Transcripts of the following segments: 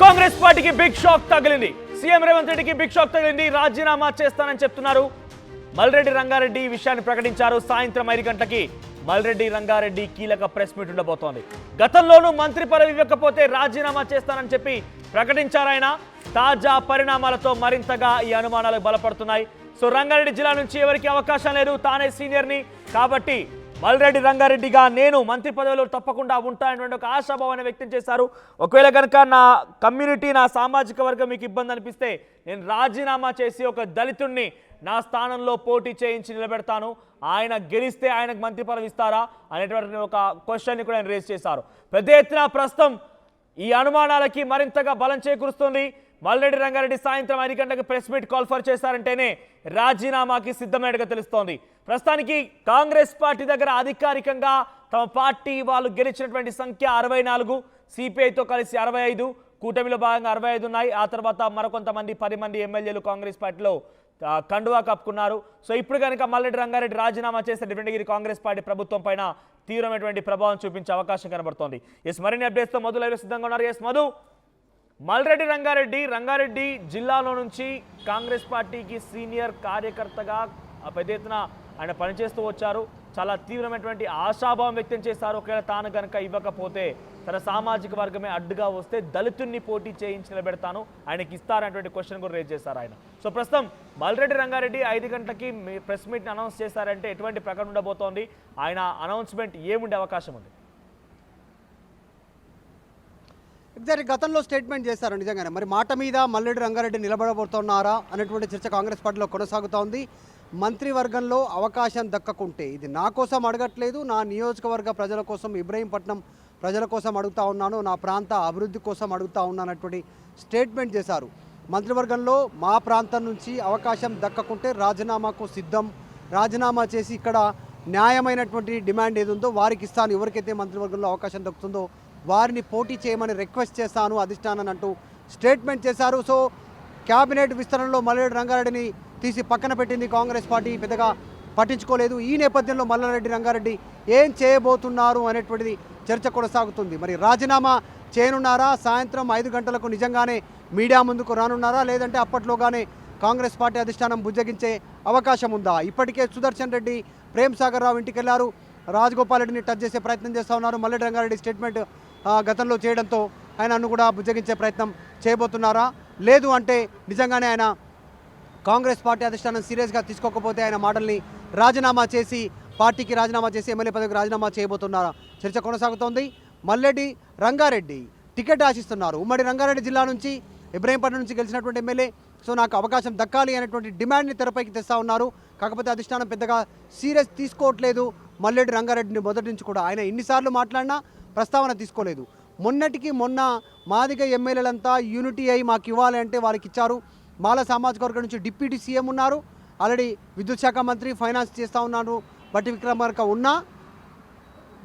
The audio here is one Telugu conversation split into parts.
కాంగ్రెస్ పార్టీకి బిగ్ షాక్ తగిలింది. సీఎం రేవంత్ రెడ్డికి బిగ్ షాక్ తగిలింది. రాజీనామా చేస్తానని చెప్తున్నారు. మల్రెడ్డి రంగారెడ్డి ఈ విషయాన్ని ప్రకటించారు. సాయంత్రం 5 గంటలకి మల్రెడ్డి రంగారెడ్డి కీలక ప్రెస్ మీట్ ఉండబోతోంది. గతంలోనూ మంత్రి పదవి ఇవ్వకపోతే రాజీనామా చేస్తానని చెప్పి ప్రకటించారు ఆయన. తాజా పరిణామాలతో మరింతగా ఈ అనుమానాలు బలపడుతున్నాయి. సో రంగారెడ్డి జిల్లా నుంచి ఎవరికి అవకాశం లేదు, తానే సీనియర్ని కాబట్టి మల్రెడ్డి రంగారెడ్డిగా నేను మంత్రి పదవిలో తప్పకుండా ఉంటానటువంటి ఒక ఆశాభావాన్ని వ్యక్తం చేశారు. ఒకవేళ కనుక నా కమ్యూనిటీ, నా సామాజిక వర్గం మీకు ఇబ్బంది అనిపిస్తే నేను రాజీనామా చేసి ఒక దళితుడిని నా స్థానంలో పోటీ చేయించి నిలబెడతాను, ఆయన గెలిస్తే ఆయనకు మంత్రి పదవి ఇస్తారా అనేటువంటి ఒక క్వశ్చన్ని కూడా ఆయన రేజ్ చేశారు. పెద్ద ఎత్తున ప్రస్తుతం ఈ అనుమానాలకి మరింతగా బలం చేకూరుస్తుంది. మల్రెడ్డి రంగారెడ్డి సాయంత్రం 5 గంటలకు ప్రెస్ మీట్ కాల్ఫర్ చేశారంటేనే రాజీనామాకి సిద్ధమైనట్టుగా తెలుస్తోంది. ప్రస్తుతానికి కాంగ్రెస్ పార్టీ దగ్గర అధికారికంగా తమ పార్టీ వాళ్ళు గెలిచినటువంటి సంఖ్య 64, సిపిఐతో కలిసి 65, కూటమిలో భాగంగా 65 ఉన్నాయి. ఆ తర్వాత మరికొంతమంది 10 మంది ఎమ్మెల్యేలు కాంగ్రెస్ పార్టీలో కండువా కప్పుకున్నారు. సో ఇప్పుడు కనుక మల్రెడ్డి రంగారెడ్డి రాజీనామా చేస్తే డెఫినెట్గా కాంగ్రెస్ పార్టీ ప్రభుత్వం పైన తీవ్రమైనటువంటి ప్రభావం చూపించే అవకాశం కనబడుతోంది. ఎస్, మరిన్ని అప్డేట్స్తో మధు లైవ్లో సిద్ధంగా ఉన్నారు. ఎస్ మధు, మల్రెడ్డి రంగారెడ్డి జిల్లాలో నుంచి కాంగ్రెస్ పార్టీకి సీనియర్ కార్యకర్తగా పెద్ద ఎత్తున ఆయన పనిచేస్తూ వచ్చారు. చాలా తీవ్రమైనటువంటి ఆశాభావం వ్యక్తం చేశారు. ఒకవేళ తాను కనుక ఇవ్వకపోతే తన సామాజిక వర్గమే అడ్డుగా వస్తే దళితుడిని పోటీ చేయించి నిలబెడతాను, ఆయనకి ఇస్తారనేటువంటి క్వశ్చన్ కూడా రేజ్ చేశారు ఆయన. సో ప్రస్తుతం మల్రెడ్డి రంగారెడ్డి 5 గంటలకి ప్రెస్ మీట్ని అనౌన్స్ చేశారంటే ఎటువంటి ప్రకటన ఉండబోతోంది, ఆయన అనౌన్స్మెంట్ ఏముండే అవకాశం ఉంది? ఎగ్జాక్ట్ గతంలో స్టేట్మెంట్ చేశారు నిజంగానే. మరి మాట మీద మల్రెడ్డి రంగారెడ్డి నిలబడబోతున్నారా అనేటువంటి చర్చ కాంగ్రెస్ పార్టీలో కొనసాగుతోంది. మంత్రివర్గంలో అవకాశం దక్కకుంటే ఇది నా కోసం అడగట్లేదు, నా నియోజకవర్గ ప్రజల కోసం, ఇబ్రహీంపట్నం ప్రజల కోసం అడుగుతా ఉన్నాను, నా ప్రాంత అభివృద్ధి కోసం అడుగుతా ఉన్నానటువంటి స్టేట్మెంట్ చేశారు. మంత్రివర్గంలో మా ప్రాంతం నుంచి అవకాశం దక్కకుంటే రాజీనామాకు సిద్ధం, రాజీనామా చేసి ఇక్కడ న్యాయమైనటువంటి డిమాండ్ ఏది ఉందో వారికి ఇస్తాను, ఎవరికైతే మంత్రివర్గంలో అవకాశం దక్కుతుందో వారిని పోటీ చేయమని రిక్వెస్ట్ చేశాను అధిష్టానాన్ని అంటూ స్టేట్మెంట్ చేశారు. సో క్యాబినెట్ విస్తరణలో మల్రెడ్డి రంగారెడ్డిని తీసి పక్కన పెట్టింది కాంగ్రెస్ పార్టీ, పెద్దగా పట్టించుకోలేదు. ఈ నేపథ్యంలో మల్లారెడ్డి రంగారెడ్డి ఏం చేయబోతున్నారు అనేటువంటిది చర్చ కొనసాగుతుంది. మరి రాజీనామా చేయనున్నారా, సాయంత్రం 5 గంటలకు నిజంగానే మీడియా ముందుకు రానున్నారా, లేదంటే అప్పట్లోగానే కాంగ్రెస్ పార్టీ అధిష్టానం బుజ్జగించే అవకాశం ఉందా? ఇప్పటికే సుదర్శన్ రెడ్డి, ప్రేమ్ సాగర్ రావు ఇంటికి వెళ్లారు, రాజగోపాల్ రెడ్డిని టచ్ చేసే ప్రయత్నం చేస్తూ ఉన్నారు. మల్రెడ్డి రంగారెడ్డి స్టేట్మెంట్ గతంలో చేయడంతో ఆయనను కూడా బుజ్జగించే ప్రయత్నం చేయబోతున్నారా, లేదు అంటే నిజంగానే ఆయన కాంగ్రెస్ పార్టీ అధిష్టానం సీరియస్గా తీసుకోకపోతే ఆయన మాటల్ని రాజీనామా చేసి పార్టీకి రాజీనామా చేసి ఎమ్మెల్యే పదవికి రాజీనామా చేయబోతున్నారా చర్చ కొనసాగుతోంది. మల్రెడ్డి రంగారెడ్డి టికెట్ ఆశిస్తున్నారు. ఉమ్మడి రంగారెడ్డి జిల్లా నుంచి, ఇబ్రహీంపట్నం నుంచి గెలిచినటువంటి ఎమ్మెల్యే. సో నాకు అవకాశం దక్కాలి అనేటువంటి డిమాండ్ని తెరపైకి తెస్తూ ఉన్నారు. కాకపోతే అధిష్టానం పెద్దగా సీరియస్ తీసుకోవట్లేదు మల్రెడ్డి రంగారెడ్డిని మొదటి నుంచి కూడా. ఆయన ఎన్నిసార్లు మాట్లాడినా ప్రస్తావన తీసుకోలేదు. మొన్నటికి మొన్న మాదిగ ఎమ్మెల్యేలంతా యూనిటీ అయి మాకు ఇవ్వాలి అంటే వారికి ఇచ్చారు. మాల సామాజిక వర్గం నుంచి డిప్యూటీ సీఎం ఉన్నారు, ఆల్రెడీ విద్యుత్ శాఖ మంత్రి, ఫైనాన్స్ చేస్తూ ఉన్నారు బట్టి విక్రమార్క ఉన్నా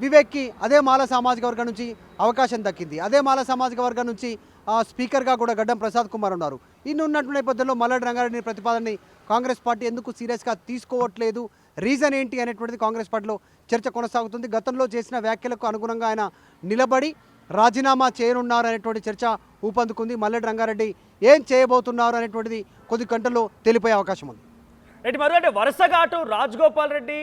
వివేక్కి అదే మాల సామాజిక వర్గం నుంచి అవకాశం దక్కింది. అదే మాల సామాజిక వర్గం నుంచి స్పీకర్గా కూడా గడ్డం ప్రసాద్ కుమార్ ఉన్నారు. ఇన్ని ఉన్నటువంటి నేపథ్యంలో మల్రెడ్డి రంగారెడ్డి ప్రతిపాదనని కాంగ్రెస్ పార్టీ ఎందుకు సీరియస్గా తీసుకోవట్లేదు, రీజన్ ఏంటి అనేటువంటిది కాంగ్రెస్ పార్టీలో చర్చ కొనసాగుతుంది. గతంలో చేసిన వ్యాఖ్యలకు అనుగుణంగా ఆయన నిలబడి రాజీనామా చేయనున్నారు అనేటువంటి చర్చ ఊపందుకుంది. మల్రెడ్డి రంగారెడ్డి ఏం చేయబోతున్నారు అనేటువంటిది కొద్ది గంటల్లో తెలిపోయే అవకాశం ఉంది. రైట్, మరి అంటే వరుసగా అటు రాజగోపాల్ రెడ్డి,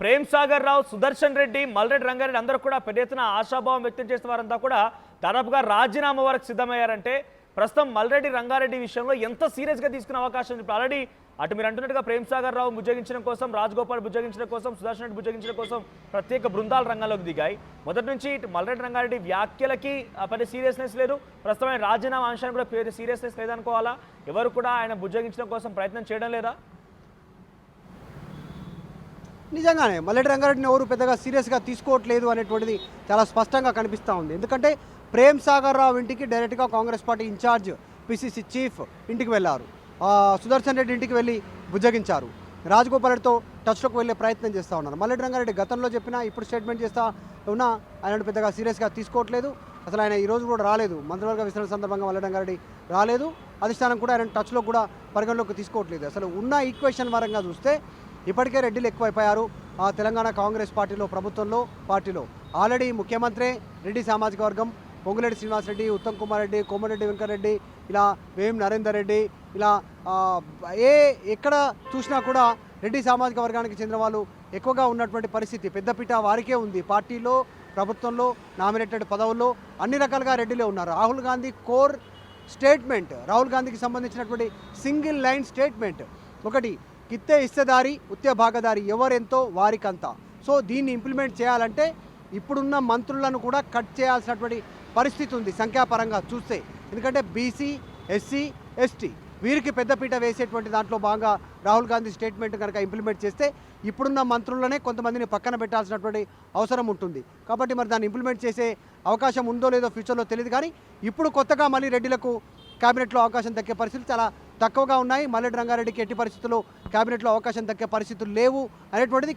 ప్రేమ్ సాగర్ రావు, సుదర్శన్ రెడ్డి, మల్రెడ్డి రంగారెడ్డి అందరూ కూడా పెద్ద ఎత్తున ఆశాభావం వ్యక్తం చేసిన వారంతా కూడా దాదాపుగా రాజీనామా వరకు సిద్ధమయ్యారంటే ప్రస్తుతం మల్రెడ్డి రంగారెడ్డి విషయంలో ఎంత సీరియస్గా తీసుకునే అవకాశం ఉంది? ఇప్పుడు ఆల్రెడీ అటు మీరు అంటున్నట్టుగా ప్రేమ్ సాగర్ రావు బుజ్జగించడం కోసం, రాజగోపాల్ బుజ్జగించడం కోసం, సుదర్శన్ రెడ్డి బుజ్జగించడం కోసం ప్రత్యేక బృందాలు రంగంలోకి దిగాయి. మొదటి నుంచి ఇటు మల్రెడ్డి రంగారెడ్డి వ్యాఖ్యలకి పెద్ద సీరియస్నెస్ లేదు, ప్రస్తుతం ఆయన రాజీనామా అంశానికి కూడా పెద్ద సీరియస్నెస్ లేదనుకోవాలా? ఎవరు కూడా ఆయన బుజ్జగించడం కోసం ప్రయత్నం చేయడం లేదా? నిజంగానే మల్రెడ్డి రంగారెడ్డిని ఎవరు పెద్దగా సీరియస్గా తీసుకోవట్లేదు అనేటువంటిది చాలా స్పష్టంగా కనిపిస్తూ ఉంది. ఎందుకంటే ప్రేమ్ సాగర్ రావు ఇంటికి డైరెక్ట్గా Congress party incharge PCC chief ఇంటికి వెళ్ళారు, సుదర్శన్ రెడ్డి ఇంటికి వెళ్ళి బుజ్జగించారు, రాజగోపాల్ రెడ్డితో టచ్లోకి వెళ్ళే ప్రయత్నం చేస్తూ ఉన్నారు. మల్రెడ్డి రంగారెడ్డి గతంలో చెప్పినా ఇప్పుడు స్టేట్మెంట్ చేస్తూ ఉన్నా ఆయన పెద్దగా సీరియస్గా తీసుకోవట్లేదు. అసలు ఆయన ఈరోజు కూడా రాలేదు, మంత్రివర్గ విస్తరణ సందర్భంగా మల్రెడ్డి రంగారెడ్డి రాలేదు. అధిష్టానం కూడా ఆయన టచ్లో కూడా పరిగణలోకి తీసుకోవట్లేదు. అసలు ఉన్న ఈక్వేషన్ పరంగా చూస్తే ఇప్పటికే రెడ్డిలు ఎక్కువైపోయారు. తెలంగాణ కాంగ్రెస్ పార్టీలో, ప్రభుత్వంలో, పార్టీలో ఆల్రెడీ ముఖ్యమంత్రి రెడ్డి సామాజిక వర్గం, పొంగులేటి శ్రీనివాసరెడ్డి, ఉత్తమ్ కుమార్ రెడ్డి, కోమటిరెడ్డి వెంకటరెడ్డి, ఇలా వేం నరేందర్ రెడ్డి, ఇలా ఎక్కడ చూసినా కూడా రెడ్డి సామాజిక వర్గానికి చెందిన వాళ్ళు ఎక్కువగా ఉన్నటువంటి పరిస్థితి. పెద్దపీట వారికే ఉంది. పార్టీలో, ప్రభుత్వంలో, నామినేటెడ్ పదవుల్లో అన్ని రకాలుగా రెడ్డిలే ఉన్నారు. రాహుల్ గాంధీ కోర్ స్టేట్మెంట్, రాహుల్ గాంధీకి సంబంధించినటువంటి సింగిల్ లైన్ స్టేట్మెంట్ ఒకటి, కిత్తే హిస్సేదారి ఉత్తే భాగదారి, ఎవరెంతో వారికంతా. సో దీన్ని ఇంప్లిమెంట్ చేయాలంటే ఇప్పుడున్న మంత్రులను కూడా కట్ చేయాల్సినటువంటి పరిస్థితి ఉంది సంఖ్యాపరంగా చూస్తే. ఎందుకంటే బీసీ, ఎస్సీ, ఎస్టీ వీరికి పెద్దపీట వేసేటువంటి దాంట్లో భాగంగా రాహుల్ గాంధీ స్టేట్మెంట్ కనుక ఇంప్లిమెంట్ చేస్తే ఇప్పుడున్న మంత్రులనే కొంతమందిని పక్కన పెట్టాల్సినటువంటి అవసరం ఉంటుంది. కాబట్టి మరి దాన్ని ఇంప్లిమెంట్ చేసే అవకాశం ఉందో లేదో ఫ్యూచర్లో తెలియదు. కానీ ఇప్పుడు కొత్తగా మళ్ళీ రెడ్డిలకు క్యాబినెట్లో అవకాశం దక్కే పరిస్థితులు చాలా తక్కువగా ఉన్నాయి. మల్లెడ్డి రంగారెడ్డికి ఎట్టి పరిస్థితుల్లో క్యాబినెట్లో అవకాశం దక్కే పరిస్థితులు లేవు అనేటువంటిది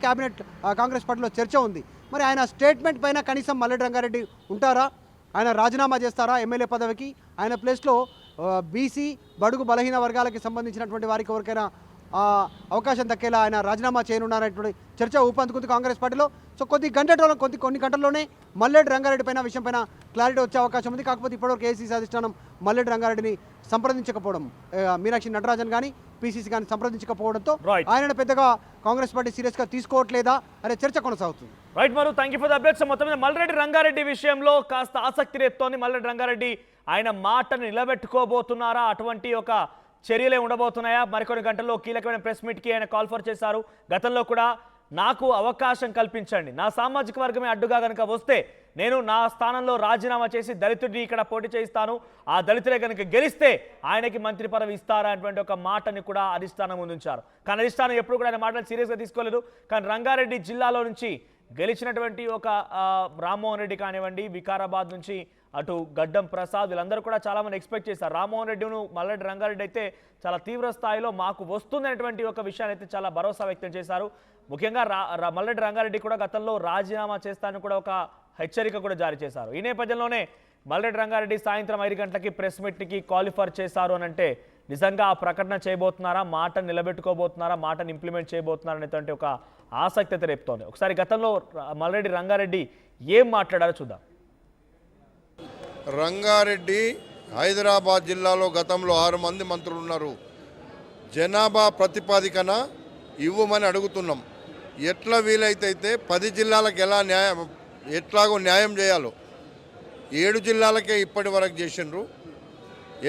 కాంగ్రెస్ పార్టీలో చర్చ ఉంది. మరి ఆయన స్టేట్మెంట్ పైన కనీసం మల్లెడ్డి రంగారెడ్డి ఉంటారా? ఆయన రాజీనామా చేస్తారా ఎమ్మెల్యే పదవికి? ఆయన ప్లేస్లో బీసీ, బడుగు బలహీన వర్గాలకి సంబంధించినటువంటి వారికి ఎవరికైనా అవకాశం దక్కేలా ఆయన రాజీనామా చేయనున్నారనేటువంటి చర్చ ఊపందుకుంది కాంగ్రెస్ పార్టీలో. సో కొన్ని గంటల్లోనే మల్లెడ్డి రంగారెడ్డి పైన విషయం పైన క్లారిటీ వచ్చే అవకాశం ఉంది. కాకపోతే ఇప్పటివరకు ఏసీసీ అధిష్టానం మల్లెడ్డి రంగారెడ్డిని సంప్రదించకపోవడం, మీనాక్షి నటరాజన్ కానీ పీసీసీ కానీ సంప్రదించకపోవడంతో ఆయనను పెద్దగా కాంగ్రెస్ పార్టీ సీరియస్గా తీసుకోవట్లేదా అనే చర్చ కొనసాగుతుంది. రైట్ మరు, thank you for the updates. మొత్తం మీద మల్లెడ్డి రంగారెడ్డి విషయంలో కాస్త ఆసక్తి రేపుతోంది. మల్లెడ్డి రంగారెడ్డి ఆయన మాటను నిలబెట్టుకోబోతున్నారా? అటువంటి ఒక చర్యలే ఉండబోతున్నాయా? మరికొన్ని గంటల్లో కీలకమైన ప్రెస్ మీట్కి ఆయన కాల్ ఫర్ చేశారు. గతంలో కూడా నాకు అవకాశం కల్పించండి, నా సామాజిక వర్గమే అడ్డుగా కనుక వస్తే నేను నా స్థానంలో రాజీనామా చేసి దళితుడిని ఇక్కడ పోటీ చేయిస్తాను, ఆ దళితులే కనుక గెలిస్తే ఆయనకి మంత్రి పదవి ఇస్తారా అనేటువంటి ఒక మాటని కూడా అధిష్టానం ముందుంచారు. కానీ అధిష్టానం ఎప్పుడు కూడా ఆయన మాటలు సీరియస్గా తీసుకోలేదు. కానీ రంగారెడ్డి జిల్లాలో నుంచి గెలిచినటువంటి ఒక రామ్మోహన్ రెడ్డి కానివ్వండి, వికారాబాద్ నుంచి అటు గడ్డం ప్రసాద్, వీళ్ళందరూ కూడా చాలామంది ఎక్స్పెక్ట్ చేశారు. రామ్మోహన్ రెడ్డిను మల్లెడ్డి రంగారెడ్డి అయితే చాలా తీవ్ర స్థాయిలో మాకు వస్తుందనేటువంటి ఒక విషయాన్ని అయితే చాలా భరోసా వ్యక్తం చేశారు. ముఖ్యంగా మల్లెడ్డి రంగారెడ్డి కూడా గతంలో రాజీనామా చేస్తానని కూడా ఒక హెచ్చరిక కూడా జారీ చేశారు. ఈ నేపథ్యంలోనే మల్లెడ్డి రంగారెడ్డి సాయంత్రం 5 గంటలకి ప్రెస్ మీట్కి క్వాలిఫర్ చేశారు అని అంటే నిజంగా ఆ ప్రకటన చేయబోతున్నారా, మాటను నిలబెట్టుకోబోతున్నారా, మాటను ఇంప్లిమెంట్ చేయబోతున్నారా అనేటువంటి ఒక ఆసక్తి అయితే రేపుతోంది. ఒకసారి గతంలో మల్లెడ్డి రంగారెడ్డి ఏం మాట్లాడారో చూద్దాం. రంగారెడ్డి హైదరాబాద్ జిల్లాలో గతంలో 6 మంది మంత్రులు ఉన్నారు. జనాభా ప్రతిపాదికన ఇవ్వమని అడుగుతున్నాం. ఎట్లా వీలైతే 10 జిల్లాలకు ఎట్లాగో న్యాయం చేయాలో 7 జిల్లాలకే ఇప్పటి వరకు చేసిండ్రు,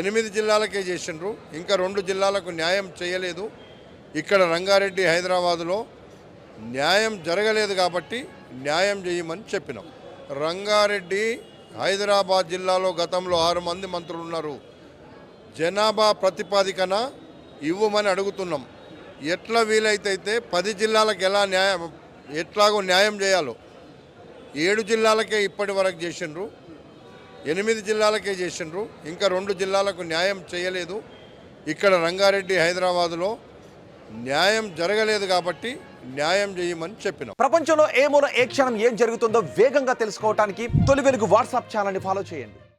8 జిల్లాలకే చేసిండ్రు, ఇంకా 2 జిల్లాలకు న్యాయం చేయలేదు. ఇక్కడ రంగారెడ్డి హైదరాబాదులో న్యాయం జరగలేదు కాబట్టి న్యాయం చేయమని చెప్పినాం. రంగారెడ్డి హైదరాబాద్ జిల్లాలో గతంలో 6 మంది మంత్రులు ఉన్నారు. జనాభా ప్రతిపాదికన ఇవ్వమని అడుగుతున్నాం. ఎట్లా వీలైతే 10 జిల్లాలకు ఎట్లాగో న్యాయం చేయాలో 7 జిల్లాలకే ఇప్పటి వరకు చేసిండ్రు, 8 జిల్లాలకే చేసిండ్రు, ఇంకా 2 జిల్లాలకు న్యాయం చేయలేదు. ఇక్కడ రంగారెడ్డి హైదరాబాదులో న్యాయం జరగలేదు కాబట్టి న్యాయం చేయమని చెప్పినాం. ప్రపంచంలో ఏ మూల ఏ క్షణం ఏం జరుగుతుందో వేగంగా తెలుసుకోవడానికి తొలి వెలుగు వాట్సాప్ ఛానల్ని ఫాలో చేయండి.